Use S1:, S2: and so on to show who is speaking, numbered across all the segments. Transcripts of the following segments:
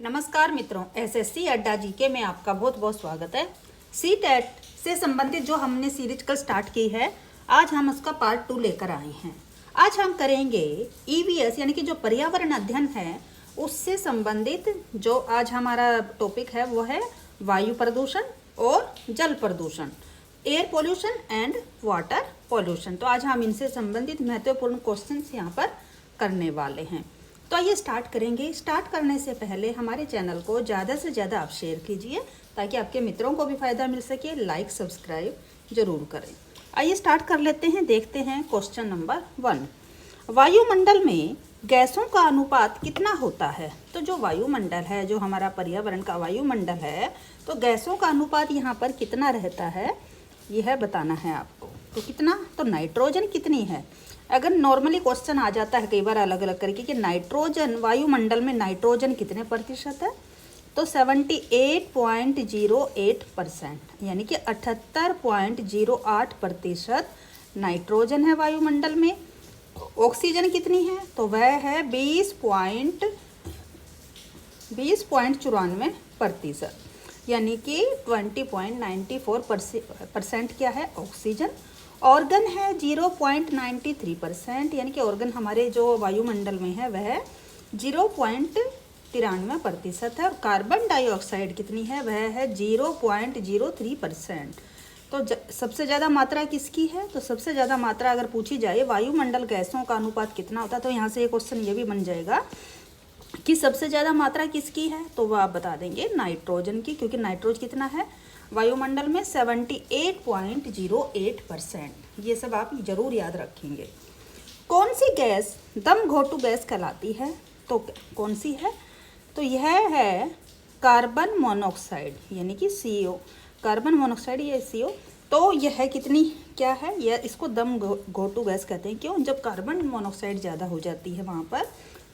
S1: नमस्कार मित्रों, एसएससी अड्डा जीके में आपका बहुत बहुत स्वागत है। सीटेट से संबंधित जो हमने सीरीज कल स्टार्ट की है, आज हम उसका पार्ट 2 लेकर आए हैं। आज हम करेंगे ईवीएस यानी कि जो पर्यावरण अध्ययन है उससे संबंधित जो आज हमारा टॉपिक है वो है वायु प्रदूषण और जल प्रदूषण, air pollution and water pollution. तो आज हम इनसे संबंधित महत्वपूर्ण क्वेश्चंस यहाँ पर करने वाले हैं। तो आइए स्टार्ट करेंगे। स्टार्ट करने से पहले हमारे चैनल को ज़्यादा से ज़्यादा आप शेयर कीजिए ताकि आपके मित्रों को भी फ़ायदा मिल सके। लाइक सब्सक्राइब जरूर करें। आइए स्टार्ट कर लेते हैं। देखते हैं क्वेश्चन नंबर 1। वायुमंडल में गैसों का अनुपात कितना होता है? तो जो वायुमंडल है, जो हमारा पर्यावरण का वायुमंडल है, तो गैसों का अनुपात यहाँ पर कितना रहता है यह बताना है आपको। तो कितना? तो नाइट्रोजन कितनी है। अगर नॉर्मली क्वेश्चन आ जाता है कई बार अलग अलग करके कि नाइट्रोजन, वायुमंडल में नाइट्रोजन कितने प्रतिशत है, तो 78.08%, यानी कि 78.08% नाइट्रोजन है वायुमंडल में। ऑक्सीजन कितनी है? तो वह है 20.94%, यानी कि 20.94% क्या है? ऑक्सीजन। ऑर्गन है 0.93%, यानी कि ऑर्गन हमारे जो वायुमंडल में है वह 0.93% है। और कार्बन डाइऑक्साइड कितनी है? वह है 0.03%। तो सबसे ज़्यादा मात्रा किसकी है? तो सबसे ज़्यादा मात्रा अगर पूछी जाए वायुमंडल गैसों का अनुपात कितना होता है, तो यहाँ से ये क्वेश्चन ये भी बन जाएगा कि सबसे ज़्यादा मात्रा किसकी है, तो वह आप बता देंगे नाइट्रोजन की, क्योंकि नाइट्रोजन कितना है वायुमंडल में? 78.08%। ये सब आप जरूर याद रखेंगे। कौन सी गैस दम घोटू गैस कहलाती है? तो कौन सी है? तो यह है कार्बन मोनोऑक्साइड, यानी कि CO। कार्बन मोनोऑक्साइड ये CO। तो यह कितनी क्या है? यह इसको दम घोटू गैस कहते हैं। क्यों? जब कार्बन मोनोऑक्साइड ज़्यादा हो जाती है वहाँ पर,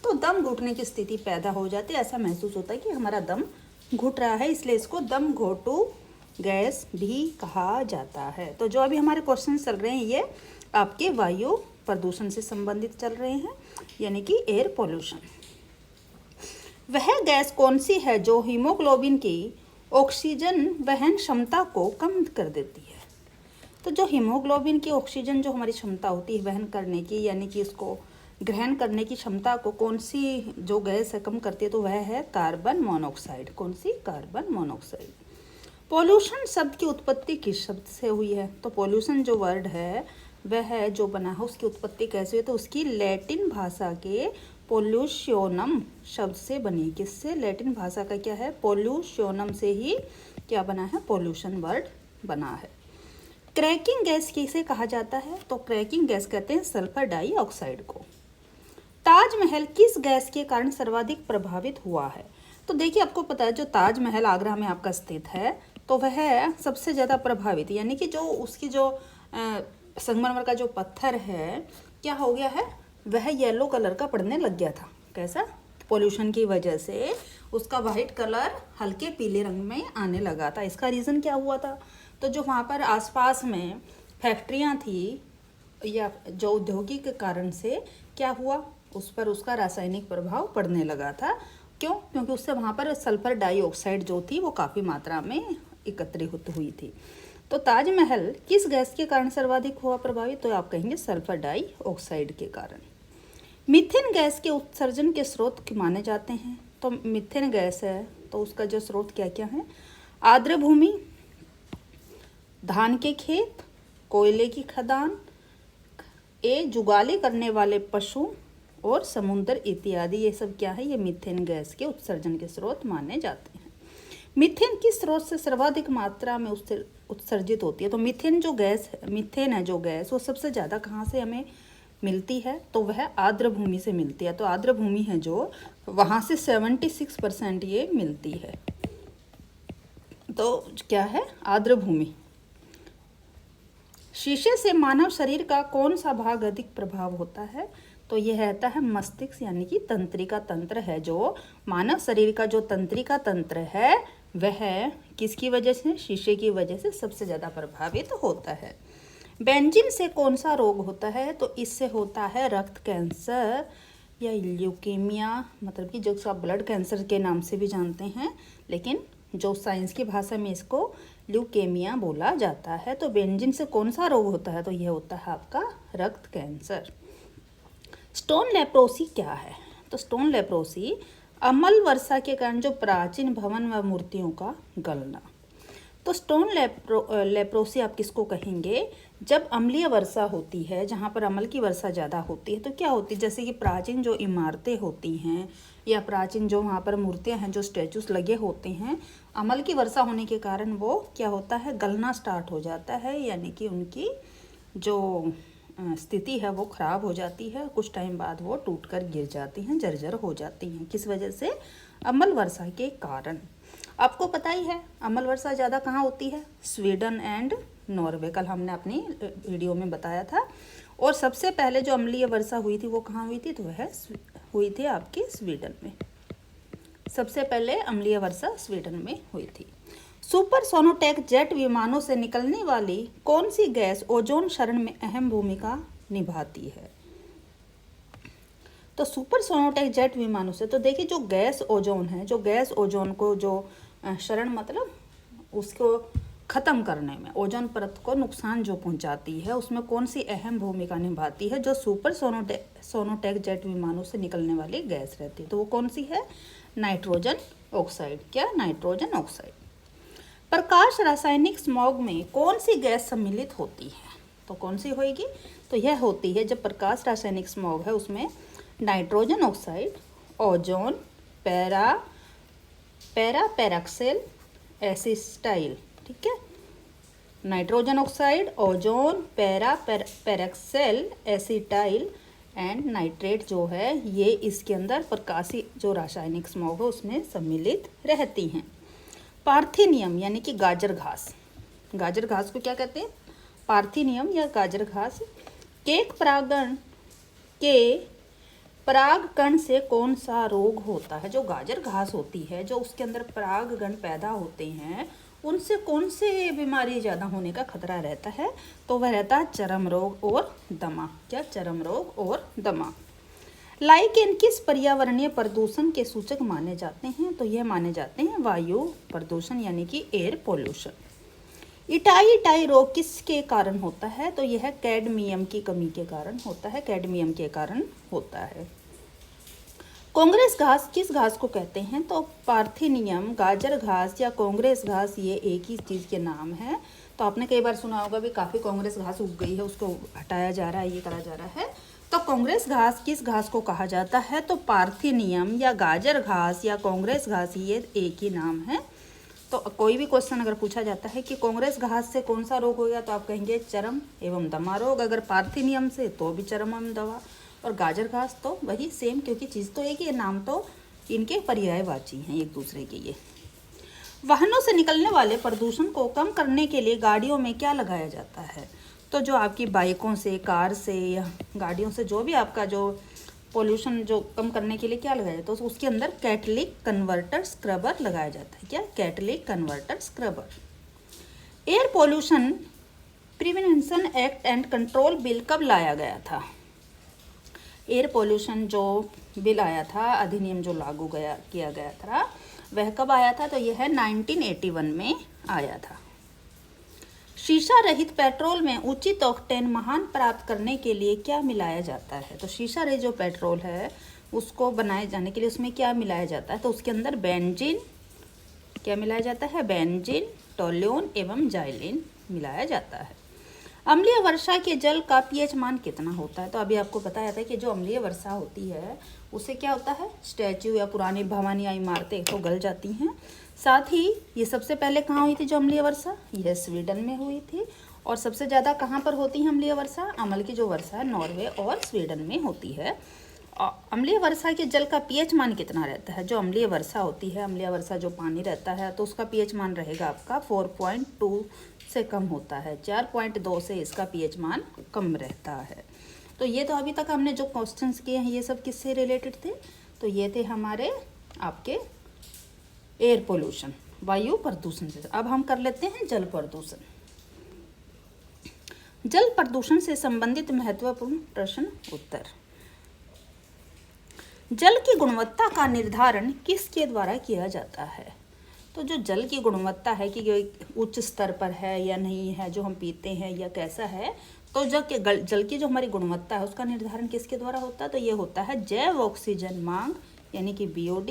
S1: तो दम घुटने की स्थिति पैदा हो जाती है। ऐसा महसूस होता है कि हमारा दम घुट रहा है, इसलिए इसको दम घोटू गैस भी कहा जाता है। तो जो अभी हमारे क्वेश्चन चल रहे हैं ये आपके वायु प्रदूषण से संबंधित चल रहे हैं, यानी कि एयर पोल्यूशन। वह गैस कौन सी है जो हीमोग्लोबिन की ऑक्सीजन वहन क्षमता को कम कर देती है? तो जो हीमोग्लोबिन की ऑक्सीजन जो हमारी क्षमता होती है वहन करने की, यानी कि इसको ग्रहण करने की क्षमता को कौन सी जो गैस है कम करती है, तो वह है कार्बन मोनोऑक्साइड। कौन सी? Carbon monoxide. पॉल्यूशन शब्द की उत्पत्ति किस शब्द से हुई है? तो पॉल्यूशन जो वर्ड है वह जो बना है उसकी उत्पत्ति कैसे हुई? तो उसकी लैटिन भाषा के पोल्यूशनम शब्द से बनी। किससे? लैटिन भाषा का क्या है? पोल्यूशनम से ही क्या बना है? पॉल्यूशन वर्ड बना है। क्रैकिंग गैस किसे कहा जाता है? तो क्रैकिंग गैस कहते हैं सल्फर डाइऑक्साइड को। ताजमहल किस गैस के कारण सर्वाधिक प्रभावित हुआ है? तो देखिए, आपको पता है जो ताजमहल आगरा में आपका स्थित है, तो वह सबसे ज़्यादा प्रभावित, यानी कि जो उसकी जो संगमरमर का जो पत्थर है क्या हो गया है? वह येलो कलर का पड़ने लग गया था। कैसा? पोल्यूशन की वजह से उसका वाइट कलर हल्के पीले रंग में आने लगा था। इसका रीज़न क्या हुआ था? तो जो वहाँ पर आसपास में फैक्ट्रियाँ थी या जो औद्योगिक कारण से क्या हुआ, उस पर उसका रासायनिक प्रभाव पड़ने लगा था। क्यों? क्योंकि उससे वहाँ पर सल्फर डाइऑक्साइड जो थी वो काफ़ी मात्रा में एकत्रित हुई थी। तो ताजमहल किस गैस के कारण सर्वाधिक हुआ प्रभावित? तो आप कहेंगे सल्फर डाइऑक्साइड के कारण। मीथेन गैस के उत्सर्जन के स्रोत माने जाते हैं। तो मीथेन गैस है तो उसका जो स्रोत क्या क्या है? आर्द्र भूमि, धान के खेत, कोयले की खदान, जुगाली करने वाले पशु और समुद्र इत्यादि। ये सब क्या है? ये मीथेन गैस के उत्सर्जन के स्रोत माने जाते हैं। मीथेन किस स्रोत से सर्वाधिक मात्रा में उत्सर्जित होती है? तो मीथेन जो गैस है, मीथेन है जो गैस, वो सबसे ज़्यादा कहाँ से हमें मिलती है? तो वह आर्द्र भूमि से मिलती है। तो आर्द्र भूमि है जो, वहाँ से 76% ये मिलती है। तो क्या है? आर्द्र भूमि। शीशे से मानव शरीर का कौन सा भाग अधिक प्रभाव होता है? तो यह रहता है मस्तिष्क, यानी कि तंत्रिका तंत्र है। जो मानव शरीर का जो तंत्रिका तंत्र है वह किसकी वजह से? शीशे की वजह से सबसे ज़्यादा प्रभावित होता है। बेंजीन से कौन सा रोग होता है? तो इससे होता है रक्त कैंसर, या ल्यूकेमिया, मतलब कि जो आप ब्लड कैंसर के नाम से भी जानते हैं, लेकिन जो साइंस की भाषा में इसको ल्यूकेमिया बोला जाता है। तो बेंजीन से कौन सा रोग होता है? तो यह होता है आपका रक्त कैंसर। स्टोन लेप्रोसी क्या है? तो स्टोन लेप्रोसी अम्ल वर्षा के कारण जो प्राचीन भवन व मूर्तियों का गलना। तो स्टोन लेप्रोसी आप किसको कहेंगे? जब अम्लीय वर्षा होती है, जहाँ पर अम्ल की वर्षा ज़्यादा होती है, तो क्या होती है, जैसे कि प्राचीन जो इमारतें होती हैं या प्राचीन जो वहाँ पर मूर्तियाँ हैं, जो स्टैचूस लगे होते हैं, अम्ल की वर्षा होने के कारण वो क्या होता है, गलना स्टार्ट हो जाता है, यानी कि उनकी जो स्थिति है वो ख़राब हो जाती है। कुछ टाइम बाद वो टूटकर गिर जाती हैं, जर्जर हो जाती हैं। किस वजह से? अम्ल वर्षा के कारण। आपको पता ही है अम्ल वर्षा ज़्यादा कहाँ होती है? Sweden and Norway. कल हमने अपनी वीडियो में बताया था। और सबसे पहले जो अम्लीय वर्षा हुई थी वो कहाँ हुई थी? तो वह हुई थी आपकी स्वीडन में। सबसे पहले अम्लीय वर्षा स्वीडन में हुई थी। सुपरसोनोटेक जेट विमानों से निकलने वाली कौन सी गैस ओजोन क्षरण में अहम भूमिका निभाती है? तो सुपरसोनोटेक जेट विमानों से, तो देखिए जो गैस ओजोन है, जो गैस ओजोन को जो क्षरण मतलब उसको ख़त्म करने में, ओजोन परत को नुकसान जो पहुंचाती है, उसमें कौन सी अहम भूमिका निभाती है? जो सुपरसोनोटेक जेट विमानों से निकलने वाली गैस रहती है, तो वो कौन सी है? Nitrogen oxide. क्या? Nitrogen oxide. प्रकाश रासायनिक स्मॉग में कौन सी गैस सम्मिलित होती है? तो कौन सी होगी? तो यह होती है, जब प्रकाश रासायनिक स्मॉग है उसमें nitrogen oxide, ozone, peroxyl acetyl, ठीक है, nitrogen oxide, ozone, peroxyl acetyl and nitrate जो है, ये इसके अंदर प्रकाशी जो रासायनिक स्मॉग है उसमें सम्मिलित रहती हैं। पार्थिनियम यानी कि गाजर घास, गाजर घास को क्या कहते हैं? पार्थिनियम या गाजर घास। केक परागण के परागकण से कौन सा रोग होता है? जो गाजर घास होती है, जो उसके अंदर परागकण पैदा होते हैं, उनसे कौन से बीमारी ज़्यादा होने का खतरा रहता है? तो वह रहता है चर्म रोग और दमा। क्या? चर्म रोग और दमा। लाइकेन किस पर्यावरणीय प्रदूषण के सूचक माने जाते हैं? तो यह माने जाते हैं वायु प्रदूषण यानी कि एयर पोल्यूशन। इटाई रोग किसके कारण होता है? तो यह कैडमियम की कमी के कारण होता है, कैडमियम के कारण होता है। कांग्रेस घास किस घास को कहते हैं? तो पार्थिनियम, गाजर घास या कांग्रेस घास, ये एक ही चीज़ के नाम है। तो आपने कई बार सुना होगा भी काफ़ी कांग्रेस घास उग गई है, उसको हटाया जा रहा है, ये करा जा रहा है। तो कांग्रेस घास किस घास को कहा जाता है? तो पार्थिनियम या गाजर घास या कांग्रेस घास, ये एक ही नाम है। तो कोई भी क्वेश्चन अगर पूछा जाता है कि कांग्रेस घास से कौन सा रोग हो गया, तो आप कहेंगे चर्म एवं दमा रोग। अगर पार्थिनियम से तो भी चर्म एवं दमा, और गाजर घास तो वही सेम, क्योंकि चीज़ तो एक ही, नाम तो इनके पर्यायवाची हैं एक दूसरे के। ये वाहनों से निकलने वाले प्रदूषण को कम करने के लिए गाड़ियों में क्या लगाया जाता है? तो जो आपकी बाइकों से, कार से या गाड़ियों से जो भी आपका जो पोल्यूशन जो कम करने के लिए क्या लगाया जाता है, तो उसके अंदर कैटलिक कन्वर्टर स्क्रबर लगाया जाता है। क्या? Catalytic converter scrubber. Air pollution prevention act and control bill कब लाया गया था? एयर पोल्यूशन जो बिल आया था, अधिनियम जो लागू किया गया था, वह कब आया था? तो यह 1981 में आया था। शीशा रहित पेट्रोल में उचित ऑक्टेन मान प्राप्त करने के लिए क्या मिलाया जाता है? तो शीशा रहित जो पेट्रोल है उसको बनाए जाने के लिए उसमें क्या मिलाया जाता है? तो उसके अंदर बेंजीन, क्या मिलाया जाता है? बेंजीन, टोल्यून एवं जाइलिन मिलाया जाता है। अम्लीय वर्षा के जल का पीएच मान कितना होता है? तो अभी आपको बताया था कि जो अम्लीय वर्षा होती है उससे क्या होता है, स्टैचू या पुरानी भवन या इमारतें तो गल जाती हैं। साथ ही ये सबसे पहले कहाँ हुई थी जो अम्लीय वर्षा? यह स्वीडन में हुई थी। और सबसे ज़्यादा कहाँ पर होती है अम्लीय वर्षा? अम्ल की जो वर्षा है नॉर्वे और स्वीडन में होती है। अम्लीय वर्षा के जल का पीएच मान कितना रहता है? जो अम्लीय वर्षा होती है, अम्लीय वर्षा जो पानी रहता है, तो उसका पीएच मान रहेगा आपका 4.2 से कम होता है। 4.2 से इसका पीएच मान कम रहता है। तो ये तो अभी तक हमने जो क्वेश्चंस किए हैं ये सब किससे रिलेटेड थे? तो ये थे हमारे आपके एयर पोल्यूशन, वायु प्रदूषण से। अब हम कर लेते हैं जल प्रदूषण। जल प्रदूषण से संबंधित महत्वपूर्ण प्रश्न उत्तर। जल की गुणवत्ता का निर्धारण किसके द्वारा किया जाता है? तो जो जल की गुणवत्ता है कि उच्च स्तर पर है या नहीं है, जो हम पीते हैं या कैसा है, तो जल की जो हमारी गुणवत्ता है उसका निर्धारण किसके द्वारा होता है? तो ये होता है जैव ऑक्सीजन मांग यानी कि BOD,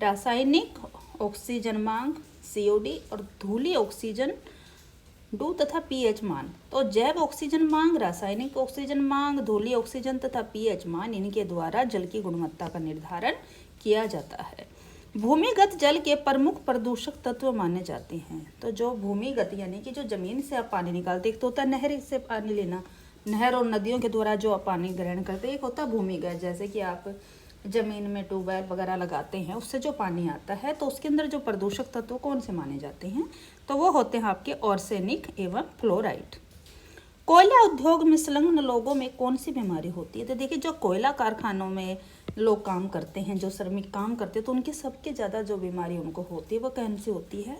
S1: रासायनिक ऑक्सीजन मांग COD और धूली ऑक्सीजन डू तथा pH मान। तो जैव ऑक्सीजन मांग, रासायनिक ऑक्सीजन मांग, धूली ऑक्सीजन तथा pH मान इनके द्वारा जल की गुणवत्ता का निर्धारण किया जाता है। भूमिगत जल के प्रमुख प्रदूषक तत्व माने जाते हैं। तो जो भूमिगत यानी कि जो जमीन से आप पानी निकालते, एक तो होता है नहर से पानी लेना, नहर और नदियों के द्वारा जो आप पानी ग्रहण करते हैं, एक होता है भूमिगत, जैसे कि आप जमीन में ट्यूबवेल वगैरह लगाते हैं, उससे जो पानी आता है, तो उसके अंदर जो प्रदूषक तत्व कौन से माने जाते हैं? तो वो होते हैं आपके आर्सेनिक एवं फ्लोराइड। कोयला उद्योग में संलग्न लोगों में कौन सी बीमारी होती है? तो देखिए, जो कोयला कारखानों में लोग काम करते हैं, जो श्रमिक काम करते हैं, तो उनके सबके ज़्यादा जो बीमारी उनको होती है वो कौन सी होती है?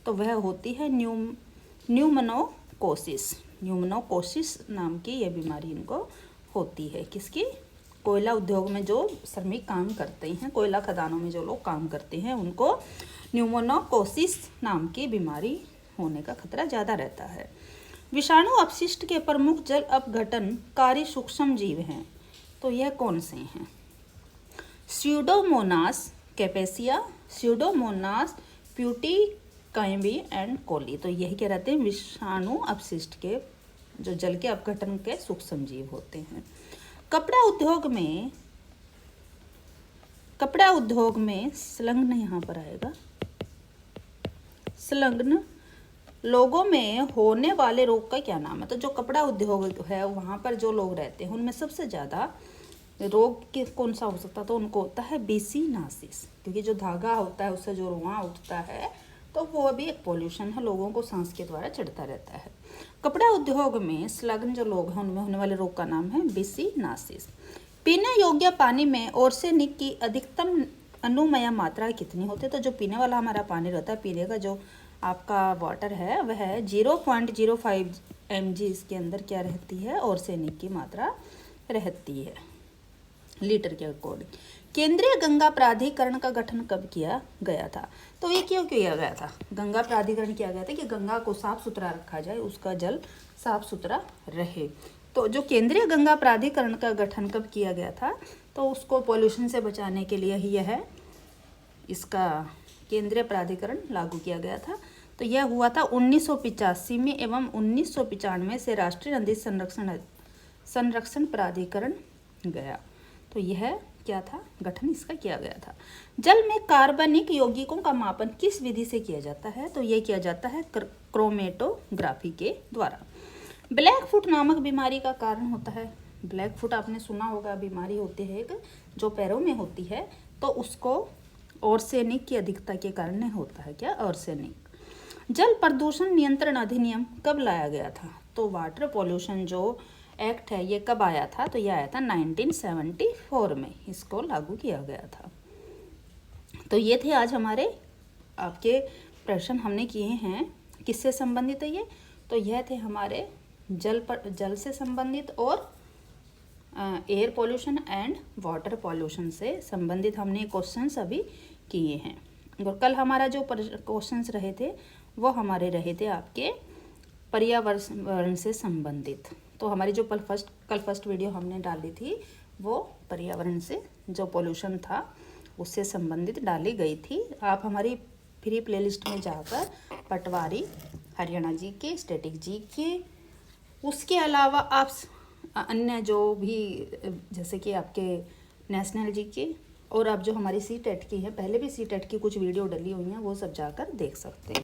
S1: तो वह होती है न्यूमोकोसिस नाम की ये बीमारी इनको होती है। किसकी? कोयला उद्योग में जो श्रमिक काम करते हैं, कोयला खदानों में जो लोग काम करते हैं, उनको न्यूमोकोसिस नाम की बीमारी होने का खतरा ज़्यादा रहता है। विषाणु अपशिष्ट के प्रमुख जल अपघटनकारी सूक्ष्म जीव हैं। तो यह कौन से हैं? स्यूडोमोनास कैपेसिया, स्यूडोमोनास प्यूटिकाइमी एंड कोली। तो यही क्या रहते हैं? विषाणु अपशिष्ट के जो जल के अपघटन के सूक्ष्म जीव होते हैं। कपड़ा उद्योग में संलग्न यहाँ पर आएगा, संलग्न लोगों में होने वाले रोग का क्या नाम है? तो जो कपड़ा उद्योग है वहाँ पर जो लोग रहते हैं उनमें सबसे ज़्यादा रोग कौन सा हो सकता है? तो उनको होता है बेसिनासिस, क्योंकि जो धागा होता है उससे जो रुआं उठता है, तो वो भी एक पोल्यूशन है, लोगों को सांस के द्वारा चढ़ता रहता है। कपड़ा उद्योग में संलग्न जो लोग हैं उनमें होने वाले रोग का नाम है बेसिनासिस। पीने योग्य पानी में आर्सेनिक की अधिकतम अनुमेय मात्रा कितनी होती है? तो जो पीने वाला हमारा पानी रहता है, पीने का जो आपका वाटर है, वह 0.05 mg इसके अंदर क्या रहती है? आर्सेनिक की मात्रा रहती है लीटर के अकॉर्डिंग। केंद्रीय गंगा प्राधिकरण का गठन कब किया गया था? तो ये क्यों किया गया था? गंगा प्राधिकरण किया गया था कि गंगा को साफ सुथरा रखा जाए, उसका जल साफ सुथरा रहे। तो जो केंद्रीय गंगा प्राधिकरण का गठन कब किया गया था? तो उसको पॉल्यूशन से बचाने के लिए ही यह इसका केंद्रीय प्राधिकरण लागू किया गया था। तो यह हुआ था 1985 में एवं 1995 से राष्ट्रीय नदी संरक्षण प्राधिकरण गया। तो यह क्या था? गठन इसका किया गया था। जल में कार्बनिक यौगिकों का मापन किस विधि से किया जाता है? तो यह किया जाता है क्रोमेटोग्राफी के द्वारा। ब्लैक फुट नामक बीमारी का कारण होता है, ब्लैक फुट आपने सुना होगा, बीमारी होती है एक जो पैरों में होती है, तो उसको आर्सेनिक की अधिकता के कारण होता है। क्या? आर्सेनिक। जल प्रदूषण नियंत्रण अधिनियम कब लाया गया था? तो वाटर पॉल्यूशन जो एक्ट है ये कब आया था? तो यह आया था 1974 में, इसको लागू किया गया था। तो ये थे आज हमारे आपके प्रश्न हमने किए हैं। किससे संबंधित है ये? तो यह थे हमारे जल से संबंधित और air pollution and water pollution से संबंधित हमने क्वेश्चंस अभी किए हैं। और कल हमारा जो क्वेश्चंस रहे थे वो हमारे रहे थे आपके पर्यावरण से संबंधित। तो हमारी जो कल फर्स्ट वीडियो हमने डाली थी वो पर्यावरण से जो पॉल्यूशन था उससे संबंधित डाली गई थी। आप हमारी फ्री प्लेलिस्ट में जाकर पटवारी, हरियाणा जी के, स्टैटिक जी के, उसके अलावा आप अन्य जो भी जैसे कि आपके नेशनल जी के और आप जो हमारी CTET की है, पहले भी CTET की कुछ वीडियो डली हुई हैं, वो सब जाकर देख सकते हैं।